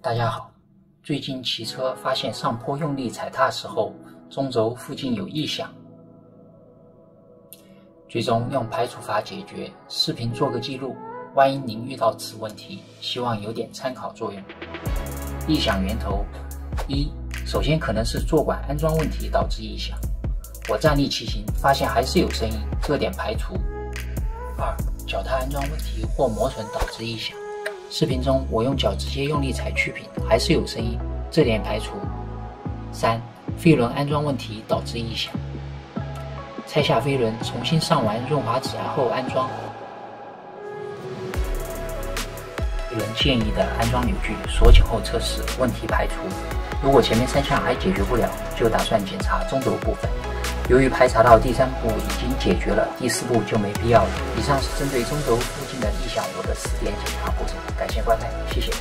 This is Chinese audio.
大家好，最近骑车发现上坡用力踩踏时候，中轴附近有异响，最终用排除法解决。视频做个记录，万一您遇到此问题，希望有点参考作用。异响源头：一、首先可能是坐管安装问题导致异响，我站立骑行发现还是有声音，这点排除。二、脚踏安装问题或磨损导致异响。视频中我用脚直接用力踩曲柄，还是有声音，这点排除。三、飞轮安装问题导致异响。拆下飞轮，重新上完润滑指压后安装。飞轮建议的安装扭矩，锁紧后测试，问题排除。如果前面3项还解决不了，就打算检查中轴部分。由于排查到第3步已经解决了，第4步就没必要了。以上是针对中轴附近的异响我的4点检查步骤，感谢观看，谢谢。